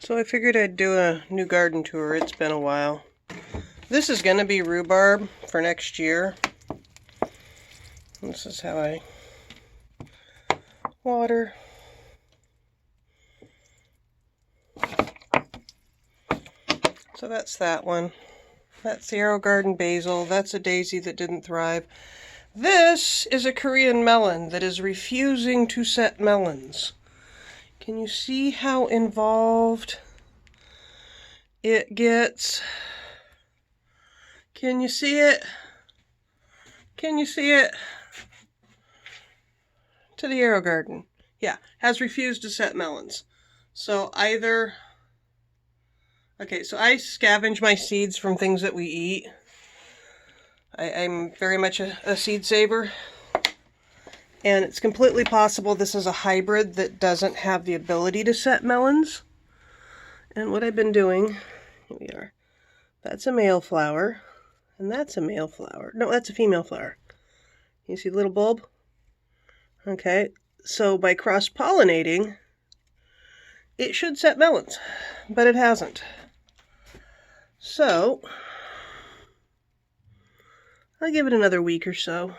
So I figured I'd do a new garden tour. It's been a while. This is going to be rhubarb for next year. This is how I water. So that's that one. That's the AeroGarden basil. That's a daisy that didn't thrive. This is a Korean melon that is refusing to set melons. Can you see how involved it gets? Can you see it? Can you see it? To the AeroGarden. Yeah, has refused to set melons. So either... Okay, so I scavenge my seeds from things that we eat. I'm very much a seed saver. And it's completely possible this is a hybrid that doesn't have the ability to set melons. And what I've been doing, here we are, that's a male flower, and that's a male flower. No, that's a female flower. You see the little bulb? Okay, so by cross-pollinating, it should set melons, but it hasn't. So, I'll give it another week or so.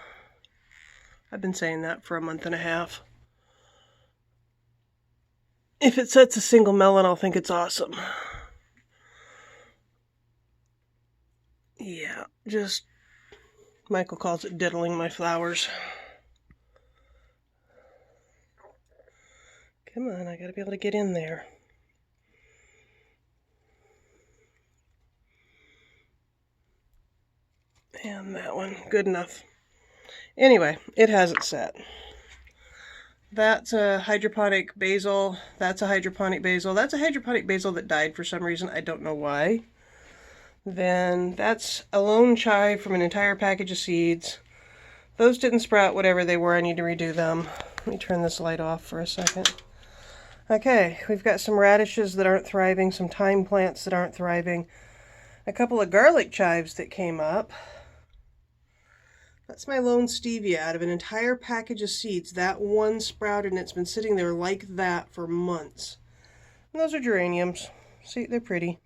I've been saying that for a month and a half. If it sets a single melon, I'll think it's awesome. Yeah, just, Michael calls it diddling my flowers. Come on, I gotta be able to get in there. And that one, good enough. Anyway, it hasn't set. That's a hydroponic basil. That's a hydroponic basil. That's a hydroponic basil that died for some reason. I don't know why. Then that's a lone chive from an entire package of seeds. Those didn't sprout, whatever they were. I need to redo them. Let me turn this light off for a second. Okay, we've got some radishes that aren't thriving, some thyme plants that aren't thriving, a couple of garlic chives that came up. That's my lone stevia out of an entire package of seeds. That one sprouted and it's been sitting there like that for months. And those are geraniums. See, they're pretty.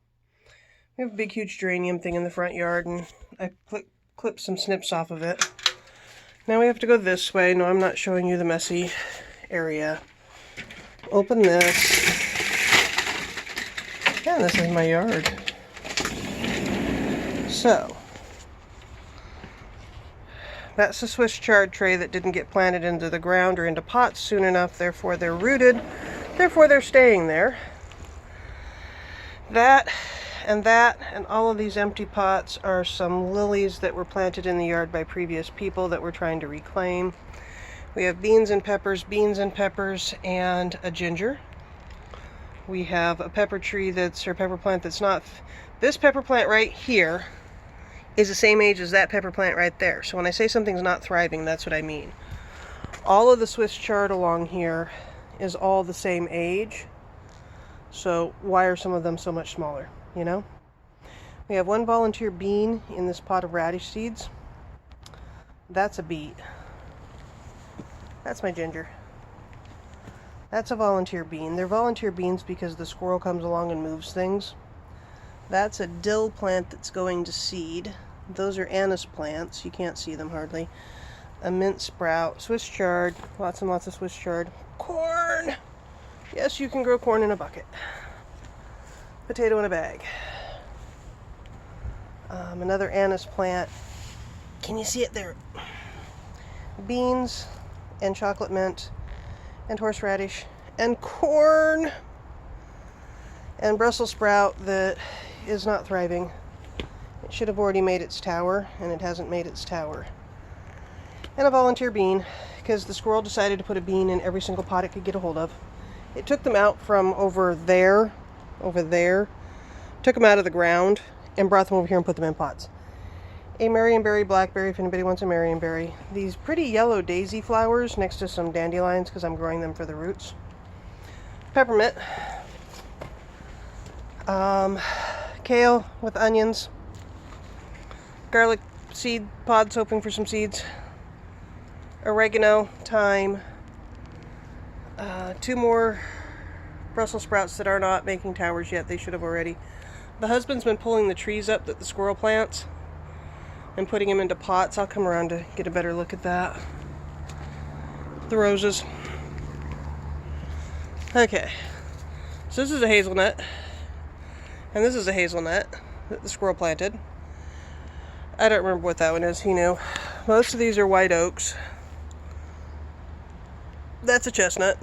We have a big, huge geranium thing in the front yard, and I clipped some snips off of it. Now we have to go this way. No, I'm not showing you the messy area. Open this. Yeah, this is my yard. So, that's the Swiss chard tray that didn't get planted into the ground or into pots soon enough, therefore they're rooted, therefore they're staying there. That and all of these empty pots are some lilies that were planted in the yard by previous people that we're trying to reclaim. We have beans and peppers, and a ginger. We have a pepper tree or pepper plant that's not... This pepper plant right here is the same age as that pepper plant right there. So when I say something's not thriving, that's what I mean. All of the Swiss chard along here is all the same age. So why are some of them so much smaller, you know? We have one volunteer bean in this pot of radish seeds. That's a beet. That's my ginger. That's a volunteer bean. They're volunteer beans because the squirrel comes along and moves things. That's a dill plant that's going to seed. Those are anise plants. You can't see them hardly. A mint sprout. Swiss chard. Lots and lots of Swiss chard. Corn! Yes, you can grow corn in a bucket. Potato in a bag. Another anise plant. Can you see it there? Beans and chocolate mint and horseradish and corn and Brussels sprout that is not thriving. It should have already made its tower, and it hasn't made its tower. And a volunteer bean, because the squirrel decided to put a bean in every single pot it could get a hold of. It took them out from over there, took them out of the ground, and brought them over here and put them in pots. A Marionberry blackberry, if anybody wants a Marionberry. These pretty yellow daisy flowers next to some dandelions, because I'm growing them for the roots. Peppermint. Kale with onions. Garlic seed pods, hoping for some seeds. Oregano, thyme. 2 more Brussels sprouts that are not making towers yet. They should have already. The husband's been pulling the trees up that the squirrel plants and putting them into pots. I'll come around to get a better look at that. The roses. Okay, so this is a hazelnut, and this is a hazelnut that the squirrel planted. I don't remember what that one is, he knew. Most of these are white oaks. That's a chestnut.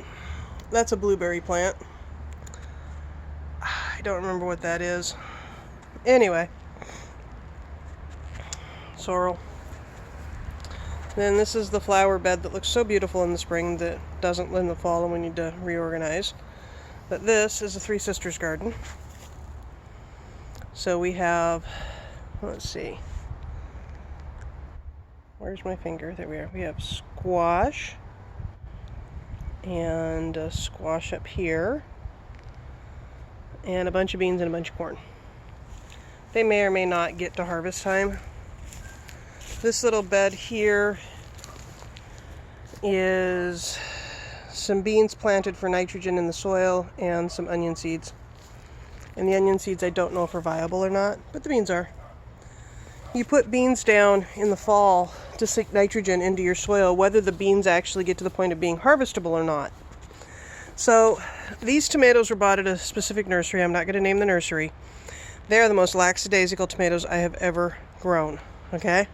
That's a blueberry plant. I don't remember what that is. Anyway. Sorrel. Then this is the flower bed that looks so beautiful in the spring that doesn't in the fall, and we need to reorganize. But this is a Three Sisters garden. So we have, let's see. Where's my finger? There we are. We have squash. And a squash up here. And a bunch of beans and a bunch of corn. They may or may not get to harvest time. This little bed here is some beans planted for nitrogen in the soil and some onion seeds. And the onion seeds I don't know if are viable or not, but the beans are. You put beans down in the fall to sink nitrogen into your soil, whether the beans actually get to the point of being harvestable or not. So these tomatoes were bought at a specific nursery. I'm not going to name the nursery. They are the most lackadaisical tomatoes I have ever grown. Okay?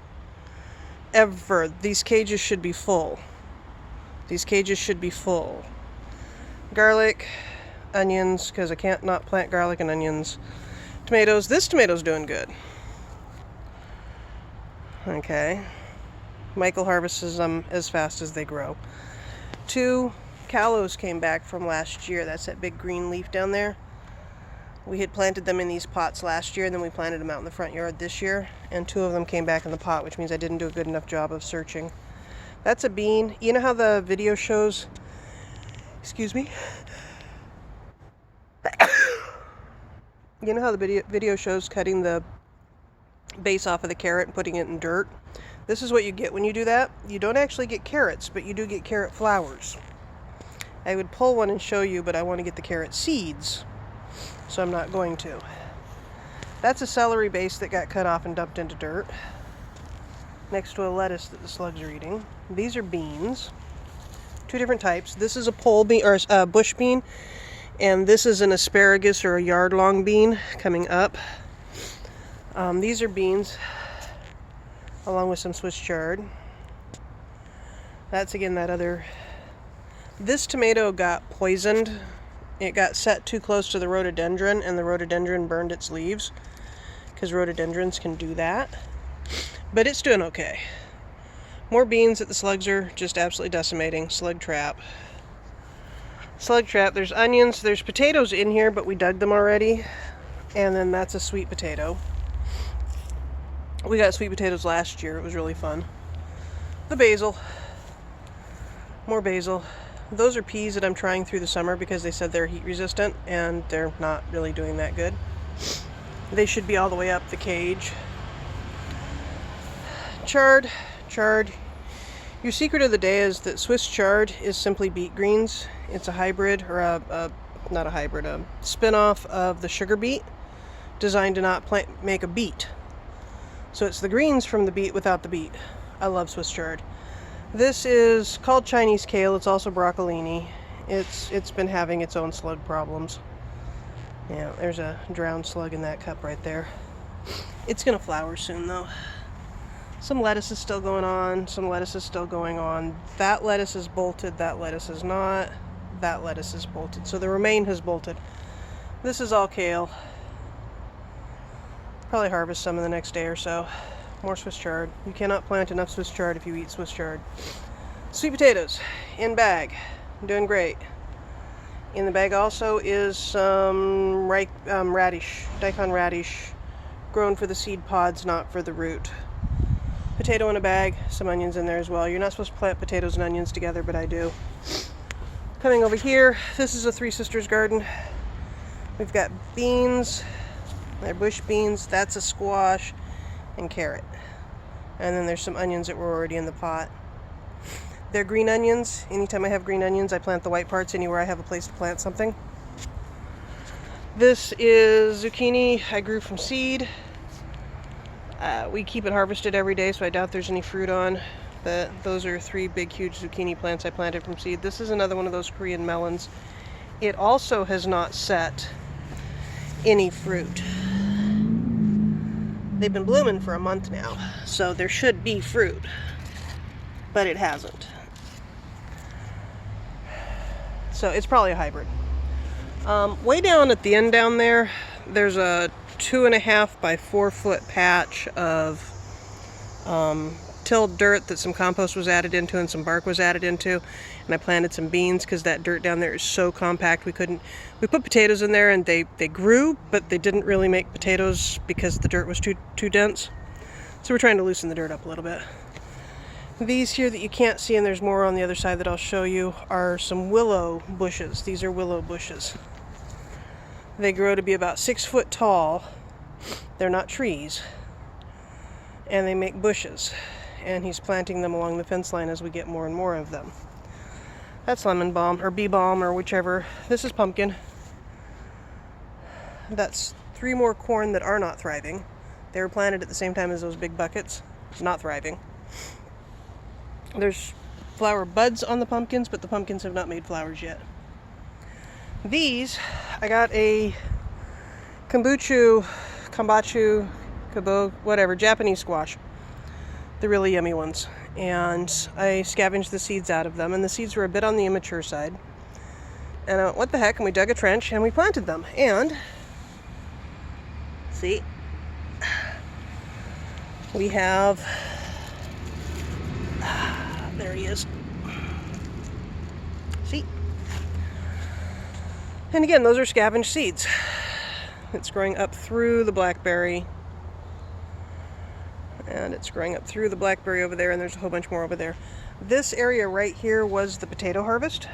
Ever. These cages should be full. These cages should be full. Garlic, onions, because I can't not plant garlic and onions. Tomatoes. This tomato's doing good. Okay. Michael harvests them as fast as they grow. 2 callos came back from last year. That's that big green leaf down there. We had planted them in these pots last year, and then we planted them out in the front yard this year, and 2 of them came back in the pot, which means I didn't do a good enough job of searching. That's a bean. You know how the video shows, excuse me? You know how the video shows cutting the base off of the carrot and putting it in dirt? This is what you get when you do that. You don't actually get carrots, but you do get carrot flowers. I would pull one and show you, but I want to get the carrot seeds, so I'm not going to. That's a celery base that got cut off and dumped into dirt next to a lettuce that the slugs are eating. These are beans, 2 different types. This is a pole bean, or a bush bean, and this is an asparagus or a yard-long bean coming up. These are beans, along with some Swiss chard. That's again that other. This tomato got poisoned. It got set too close to the rhododendron, and the rhododendron burned its leaves, because rhododendrons can do that. But it's doing okay. More beans that the slugs are just absolutely decimating. Slug trap. Slug trap. There's onions. There's potatoes in here, but we dug them already. And then that's a sweet potato. We got sweet potatoes last year. It was really fun. The basil. More basil. Those are peas that I'm trying through the summer because they said they're heat resistant, and they're not really doing that good. They should be all the way up the cage. Chard. Chard. Your secret of the day is that Swiss chard is simply beet greens. It's a hybrid, or not a hybrid, a spin-off of the sugar beet, designed to not make a beet. So it's the greens from the beet without the beet. I love Swiss chard. This is called Chinese kale. It's also broccolini. It's been having its own slug problems. Yeah, there's a drowned slug in that cup right there. It's gonna flower soon though. Some lettuce is still going on. Some lettuce is still going on. That lettuce is bolted. That lettuce is not. That lettuce is bolted. So the romaine has bolted. This is all kale. Probably harvest some in the next day or so. More Swiss chard. You cannot plant enough Swiss chard if you eat Swiss chard. Sweet potatoes in bag. Doing great. In the bag also is some radish, daikon radish, grown for the seed pods, not for the root. Potato in a bag, some onions in there as well. You're not supposed to plant potatoes and onions together, but I do. Coming over here, this is a Three Sisters garden. We've got beans, they're bush beans, that's a squash, and carrot. And then there's some onions that were already in the pot. They're green onions. Anytime I have green onions, I plant the white parts anywhere I have a place to plant something. This is zucchini I grew from seed. We keep it harvested every day, so I doubt there's any fruit on. But those are 3 big, huge zucchini plants I planted from seed. This is another one of those Korean melons. It also has not set any fruit. They've been blooming for a month now, so there should be fruit, but it hasn't. So it's probably a hybrid. Way down at the end down there, there's a 2.5 by 4 foot patch of tilled dirt that some compost was added into and some bark was added into, and I planted some beans because that dirt down there is so compact we put potatoes in there and they grew, but they didn't really make potatoes because the dirt was too dense. So we're trying to loosen the dirt up a little bit. These here that you can't see, and there's more on the other side that I'll show you, are some willow bushes. These are willow bushes. They grow to be about 6 foot tall. They're not trees. And they make bushes. And he's planting them along the fence line as we get more and more of them. That's lemon balm, or bee balm, or whichever. This is pumpkin. That's 3 more corn that are not thriving. They were planted at the same time as those big buckets. Not thriving. There's flower buds on the pumpkins, but the pumpkins have not made flowers yet. These, I got a kombucha, kabo, whatever, Japanese squash. The really yummy ones. And I scavenged the seeds out of them, and the seeds were a bit on the immature side. And I went, what the heck, and we dug a trench and we planted them. And, see, we have, there he is. See? And again, those are scavenged seeds. It's growing up through the blackberry. And it's growing up through the blackberry over there, and there's a whole bunch more over there. This area right here was the potato harvest.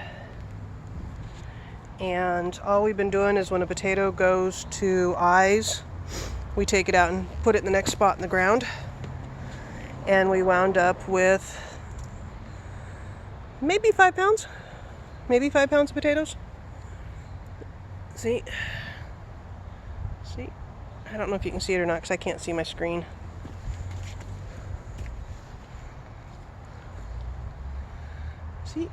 And all we've been doing is when a potato goes to eyes, we take it out and put it in the next spot in the ground. And we wound up with maybe 5 pounds. Maybe 5 pounds of potatoes. See? See? I don't know if you can see it or not because I can't see my screen. See?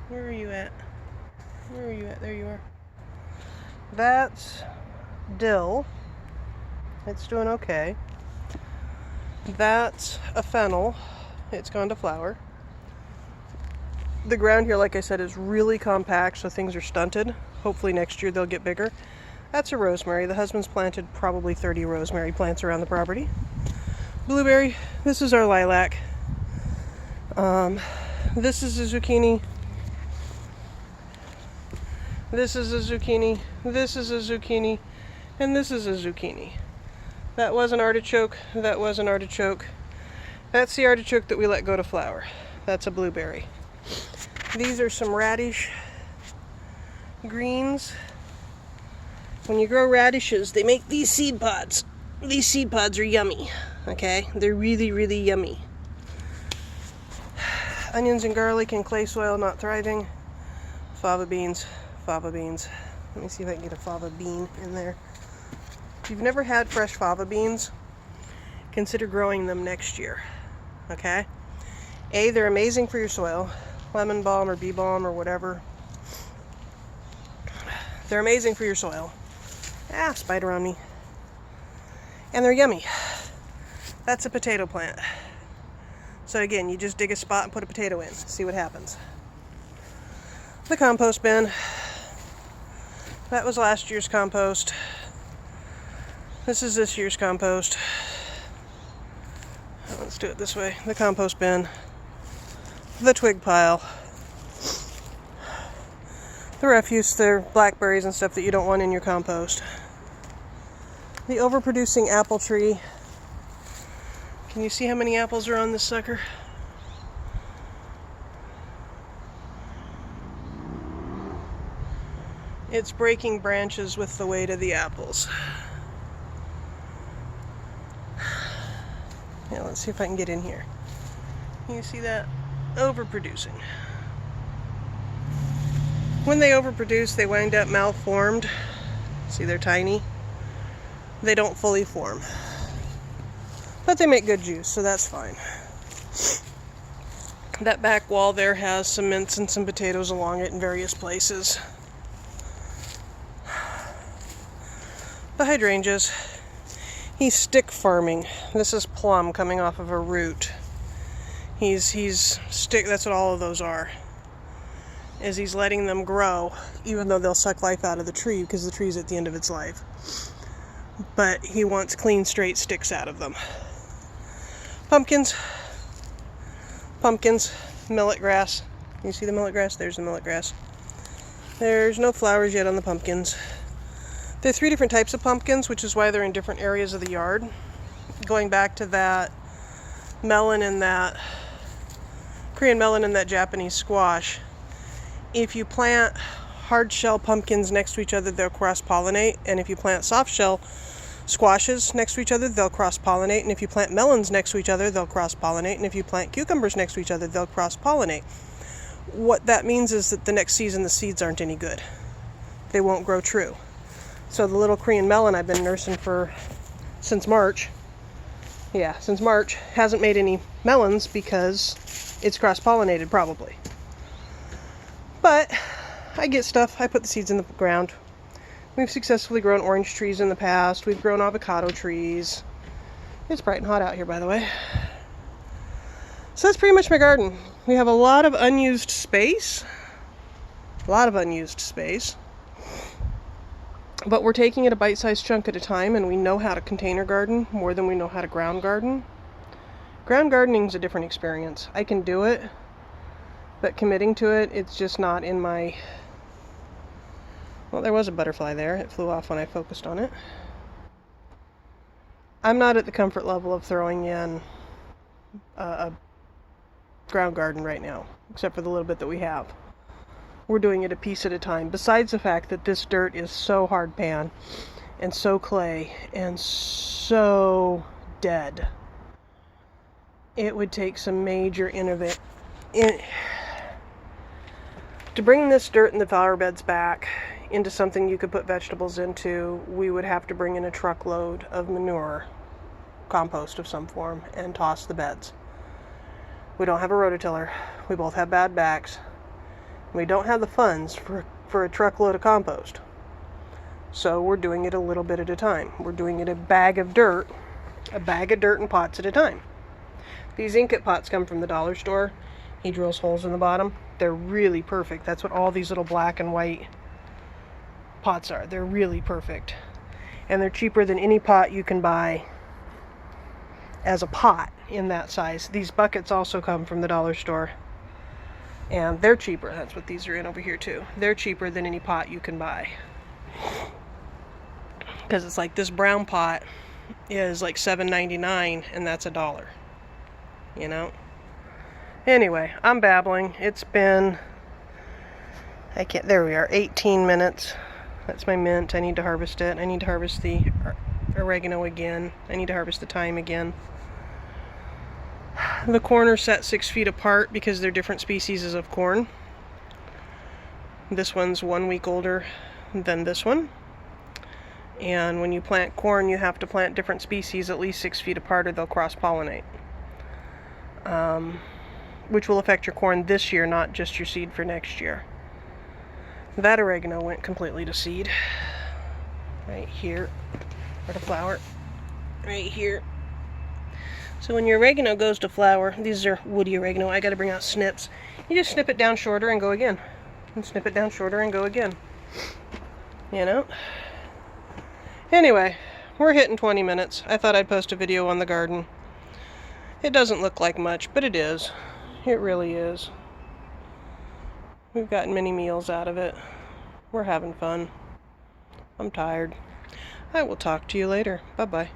Where are you at? Where are you at? There you are. That's dill. It's doing okay. That's a fennel. It's gone to flower. The ground here, like I said, is really compact, so things are stunted. Hopefully next year they'll get bigger. That's a rosemary. The husband's planted probably 30 rosemary plants around the property. Blueberry. This is our lilac. This is a zucchini. This is a zucchini. This is a zucchini. And this is a zucchini. That was an artichoke. That was an artichoke. That's the artichoke that we let go to flower. That's a blueberry. These are some radish greens. When you grow radishes, they make these seed pods. These seed pods are yummy, okay? They're really, really yummy. Onions and garlic in clay soil, not thriving. Fava beans, fava beans. Let me see if I can get a fava bean in there. If you've never had fresh fava beans, consider growing them next year, okay? A, they're amazing for your soil. Lemon balm or bee balm or whatever. They're amazing for your soil. Ah, spider on me. And they're yummy. That's a potato plant. So again, you just dig a spot and put a potato in. See what happens. The compost bin. That was last year's compost. This is this year's compost. Let's do it this way. The compost bin. The twig pile. The refuse, the blackberries and stuff that you don't want in your compost. The overproducing apple tree. Can you see how many apples are on this sucker? It's breaking branches with the weight of the apples. Yeah, let's see if I can get in here. Can you see that? Overproducing. When they overproduce, they wind up malformed. See, they're tiny. They don't fully form. But they make good juice, so that's fine. That back wall there has some mints and some potatoes along it in various places. The hydrangeas, he's stick farming. This is plum coming off of a root. He's stick, that's what all of those are. Is he's letting them grow, even though they'll suck life out of the tree because the tree's at the end of its life. But he wants clean, straight sticks out of them. Pumpkins, millet grass. You see the millet grass? There's the millet grass. There's no flowers yet on the pumpkins. There are 3 different types of pumpkins, which is why they're in different areas of the yard. Going back to that melon and that Korean melon and that Japanese squash, if you plant hard shell pumpkins next to each other, they'll cross-pollinate, and if you plant soft shell squashes next to each other, they'll cross-pollinate, and if you plant melons next to each other, they'll cross-pollinate, and if you plant cucumbers next to each other, they'll cross-pollinate. What that means is that the next season the seeds aren't any good. They won't grow true. So the little Korean melon I've been nursing since March, hasn't made any melons because it's cross-pollinated probably. But I get stuff. I put the seeds in the ground. We've successfully grown orange trees in the past. We've grown avocado trees. It's bright and hot out here, by the way. So that's pretty much my garden. We have a lot of unused space. But we're taking it a bite-sized chunk at a time, and we know how to container garden more than we know how to ground garden. Ground gardening is a different experience. I can do it, but committing to it, it's just not in my... Well, there was a butterfly there. It flew off when I focused on it. I'm not at the comfort level of throwing in a ground garden right now, except for the little bit that we have. We're doing it a piece at a time. Besides the fact that this dirt is so hard pan, and so clay, and so dead. It would take some major to bring this dirt and the flower beds back into something you could put vegetables into. We would have to bring in a truckload of manure, compost of some form, and toss the beds. We don't have a rototiller. We both have bad backs. We don't have the funds for a truckload of compost. So we're doing it a little bit at a time. We're doing it a bag of dirt in pots at a time. These Inkit pots come from the dollar store. He drills holes in the bottom. They're really perfect. That's what all these little black and white pots are. They're really perfect. And they're cheaper than any pot you can buy as a pot in that size. These buckets also come from the dollar store. And they're cheaper. That's what these are in over here too. They're cheaper than any pot you can buy. Because it's like this brown pot is like $7.99 and that's $1. You know? Anyway, I'm babbling. It's been, there we are, 18 minutes. That's my mint. I need to harvest it. I need to harvest the oregano again. I need to harvest the thyme again. The corn are set 6 feet apart because they're different species of corn. This one's 1 week older than this one. And when you plant corn, you have to plant different species at least 6 feet apart or they'll cross-pollinate. Which will affect your corn this year, not just your seed for next year. That oregano went completely to seed. Right here. Or to flower. Right here. So when your oregano goes to flower, these are woody oregano, I gotta bring out snips. You just snip it down shorter and go again. And snip it down shorter and go again. You know? Anyway, we're hitting 20 minutes. I thought I'd post a video on the garden. It doesn't look like much, but it is. It really is. We've gotten many meals out of it. We're having fun. I'm tired. I will talk to you later. Bye-bye.